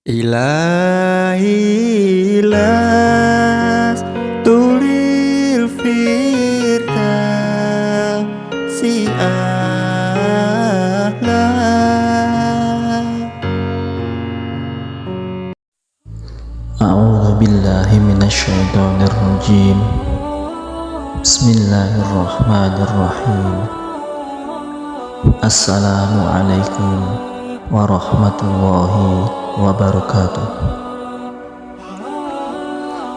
Ilahi las tulil firdausi a'la. A'udzu billahi minasy syaithanir rajim. Bismillahirrahmanirrahim. Assalamualaikum warahmatullahi wabarakatuh.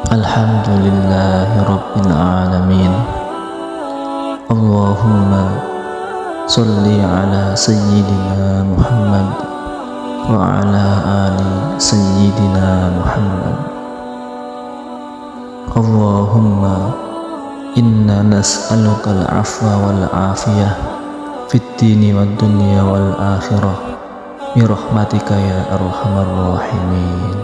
Alhamdulillahi rabbil alamin. Allahumma sholli ala sayyidina Muhammad wa ala ali sayyidina Muhammad. Allahumma inna nas'aluka al-afwa wal afiyah fid dini wad dunya wal akhirah bi rahmatika ya arhamar rahimin.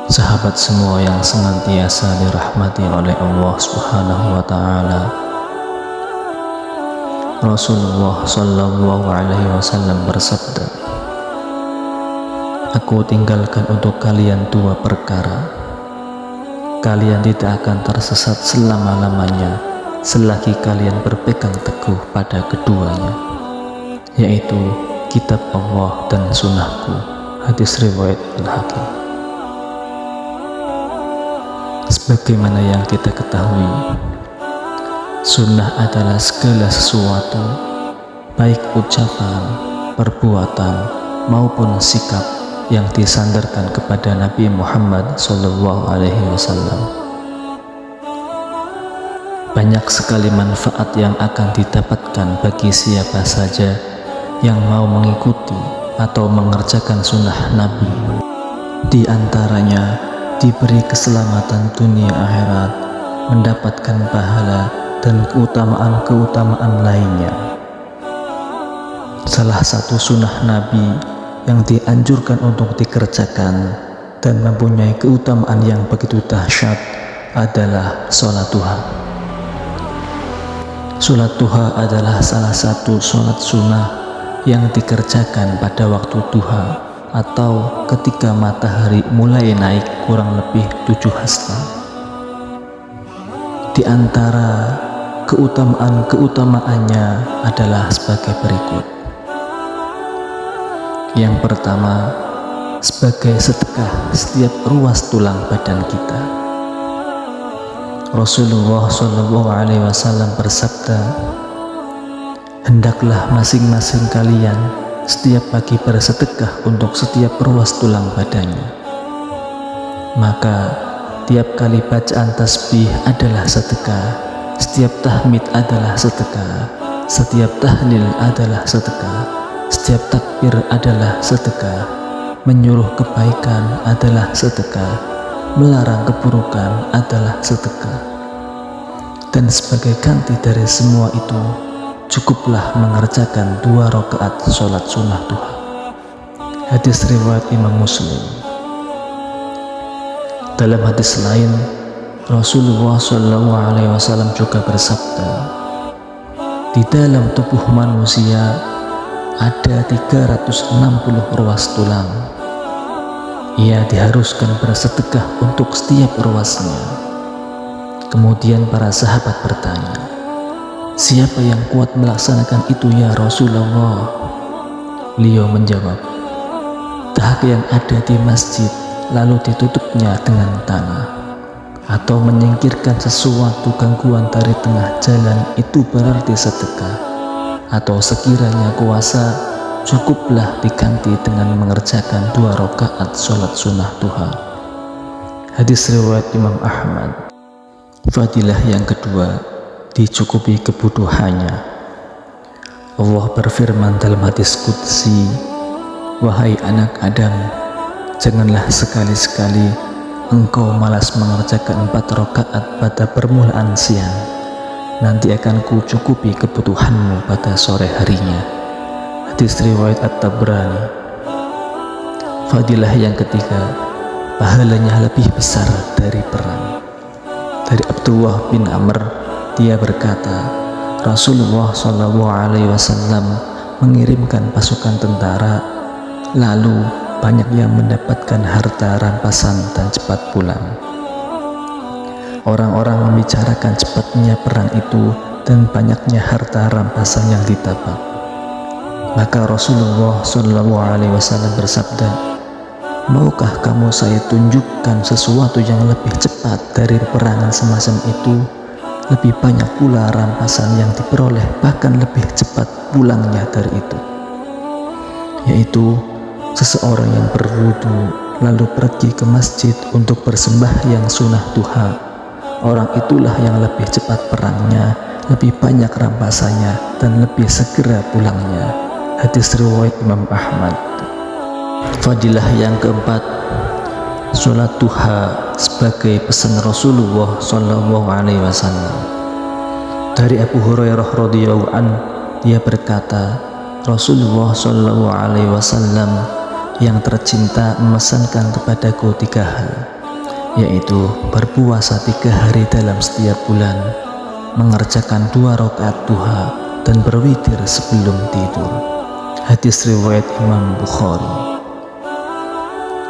Sahabat semua yang senantiasa dirahmati oleh Allah Subhanahu wa taala, Rasulullah sallallahu alaihi wasallam bersabda, "Aku tinggalkan untuk kalian dua perkara. Kalian tidak akan tersesat selama-lamanya selagi kalian berpegang teguh pada keduanya, yaitu kitab Allah dan sunnahku." Hadis riwayat Al-Hakim. Sebagaimana yang kita ketahui, sunnah adalah segala sesuatu, baik ucapan, perbuatan, maupun sikap yang disandarkan kepada Nabi Muhammad SAW. Banyak sekali manfaat yang akan didapatkan bagi siapa saja yang mau mengikuti atau mengerjakan sunnah Nabi. Di antaranya diberi keselamatan dunia akhirat, mendapatkan pahala dan keutamaan-keutamaan lainnya. Salah satu sunnah Nabi yang dianjurkan untuk dikerjakan dan mempunyai keutamaan yang begitu dahsyat adalah sholat duha. Sholat duha adalah salah satu sholat sunnah yang dikerjakan pada waktu duha atau ketika matahari mulai naik kurang lebih 7 hasta. Di antara keutamaan-keutamaannya adalah sebagai berikut. Yang pertama, sebagai sedekah setiap ruas tulang badan kita. Rasulullah SAW bersabda, "Hendaklah masing-masing kalian setiap pagi bersedekah untuk setiap ruas tulang badannya. Maka tiap kali bacaan tasbih adalah sedekah, setiap tahmid adalah sedekah, setiap tahlil adalah sedekah, setiap takbir adalah sedekah, menyuruh kebaikan adalah sedekah, melarang keburukan adalah sedekah. Dan sebagai ganti dari semua itu, cukuplah mengerjakan 2 rakaat sholat sunnah duha." Hadis riwayat Imam Muslim. Dalam hadis lain, Rasulullah SAW juga bersabda, "Di dalam tubuh manusia ada 360 ruas tulang. Ia diharuskan bersedekah untuk setiap ruasnya." Kemudian para sahabat bertanya, "Siapa yang kuat melaksanakan itu ya Rasulullah?" Beliau menjawab, "Tak yang ada di masjid lalu ditutupnya dengan tanah, atau menyingkirkan sesuatu gangguan dari tengah jalan, itu berarti sedekah, atau sekiranya kuasa cukuplah diganti dengan mengerjakan 2 rakaat sholat sunnah duha." Hadis riwayat Imam Ahmad. Fadilah yang kedua, dicukupi kebutuhannya. Allah berfirman dalam hadis qudsi, "Wahai anak Adam, janganlah sekali-sekali engkau malas mengerjakan 4 rakaat pada permulaan siang, nanti akan kucukupi kebutuhanmu pada sore harinya." Hadis riwayat At-Tabrani. Fadilah yang ketiga, pahalanya lebih besar dari perang. Dari Abdullah bin Amr, dia berkata, Rasulullah SAW mengirimkan pasukan tentara, lalu banyak yang mendapatkan harta rampasan dan cepat pulang. Orang-orang membicarakan cepatnya perang itu dan banyaknya harta rampasan yang didapat. Maka Rasulullah SAW bersabda, "Maukah kamu saya tunjukkan sesuatu yang lebih cepat dari peperangan semacam itu? Lebih banyak pula rampasan yang diperoleh, bahkan lebih cepat pulangnya dari itu, yaitu seseorang yang berwudu lalu pergi ke masjid untuk bersembahyang sunnah duha. Orang itulah yang lebih cepat perangnya, lebih banyak rampasannya, dan lebih segera pulangnya." Hadis riwayat Imam Ahmad. Fadilah yang keempat, sholat duha sebagai pesan Rasulullah SAW. Dari Abu Hurairah radhiyallahu an, dia berkata, Rasulullah SAW yang tercinta memesankan kepadaku 3 hal, yaitu berpuasa 3 hari dalam setiap bulan, mengerjakan 2 rakaat duha, dan berwitir sebelum tidur. Hadis riwayat Imam Bukhari.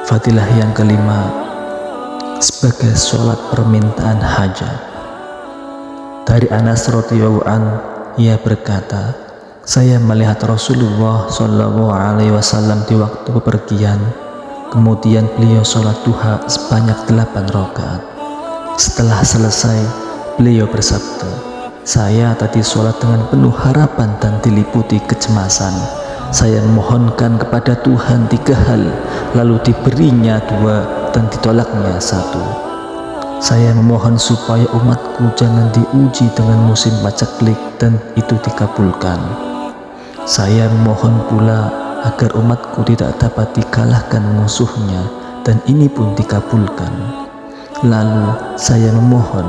Fadilah yang kelima, sebagai sholat permintaan hajat. Dari Anas radhiyallahu an, ia berkata, saya melihat Rasulullah SAW di waktu bepergian, kemudian beliau sholat duha sebanyak 8 rakaat. Setelah selesai, beliau bersabda, saya tadi sholat dengan penuh harapan dan diliputi kecemasan. Saya memohonkan kepada Tuhan 3 hal, lalu diberinya 2 dan ditolaknya 1. Saya memohon supaya umatku jangan diuji dengan musim paceklik, dan itu dikabulkan. Saya memohon pula agar umatku tidak dapat dikalahkan musuhnya, dan ini pun dikabulkan. Lalu saya memohon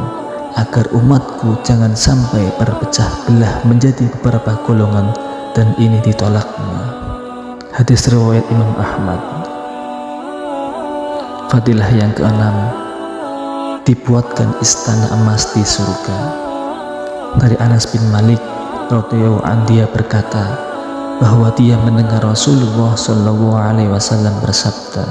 agar umatku jangan sampai berpecah belah menjadi beberapa golongan, dan ini ditolaknya. Hadis riwayat Imam Ahmad. Fadilah yang keenam, dibuatkan istana emas di surga. Dari Anas bin Malik radhiyallahu anhu, dia berkata bahwa dia mendengar Rasulullah SAW bersabda,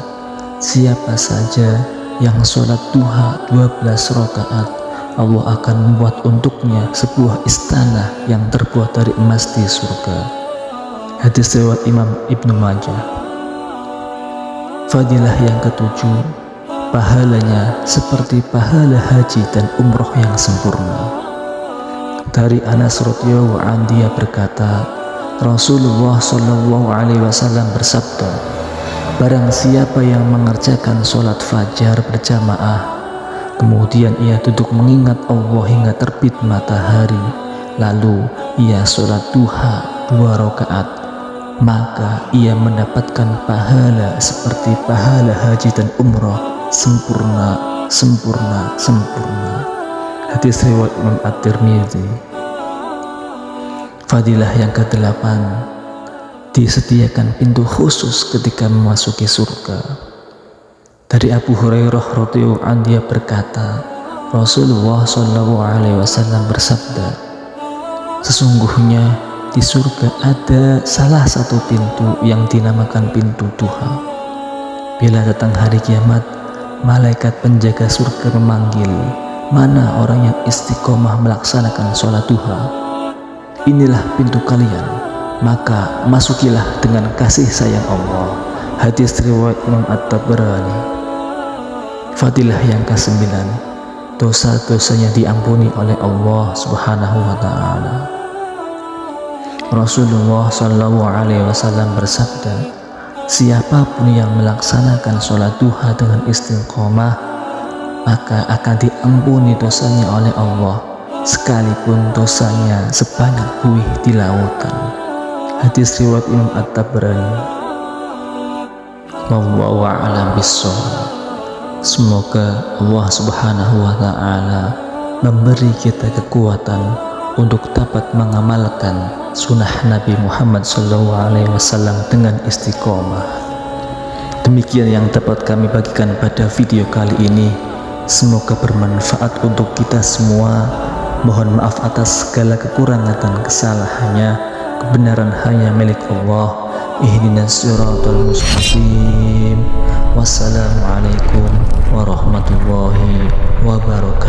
siapa saja yang sholat duha 12 rakaat, Allah akan membuat untuknya sebuah istana yang terbuat dari emas di surga. Hadis riwayat Imam Ibnu Majah. Fadilah yang ketujuh, pahalanya seperti pahala haji dan umroh yang sempurna. Dari Anas radhiyallahu anhu, dia berkata, Rasulullah SAW bersabda, barang siapa yang mengerjakan sholat fajar berjamaah, kemudian ia duduk mengingat Allah hingga terbit matahari, lalu ia sholat duha 2 rakaat, maka ia mendapatkan pahala seperti pahala haji dan umrah sempurna. Hadis riwayat Imam At-Tirmidzi. Fadilah yang ke-8, disediakan pintu khusus ketika memasuki surga. Dari Abu Hurairah radhiyallahu anhu, dia berkata, Rasulullah SAW bersabda, sesungguhnya di surga ada salah satu pintu yang dinamakan pintu duha. Bila datang hari kiamat, malaikat penjaga surga memanggil, mana orang yang istiqomah melaksanakan sholat duha? Inilah pintu kalian, maka masukilah dengan kasih sayang Allah. Hadis riwayat Imam At-Tabrani. Fadilah yang ke-9, dosa-dosanya diampuni oleh Allah Subhanahu wa ta'ala. Rasulullah SAW bersabda, siapapun yang melaksanakan sholat duha dengan istiqomah, maka akan diampuni dosanya oleh Allah, sekalipun dosanya sebanyak buih di lautan. Hadis riwayat Imam At-Tabrani. Wallahu a'lam bishawab. Semoga Allah Subhanahu wa ta'ala memberi kita kekuatan untuk dapat mengamalkan sunnah Nabi Muhammad SAW dengan istiqomah. Demikian yang dapat kami bagikan pada video kali ini. Semoga bermanfaat untuk kita semua. Mohon maaf atas segala kekurangan dan kesalahannya. Kebenaran hanya milik Allah. ihdinas siratal mustaqim. Wassalamualaikum warahmatullahi wabarakatuh.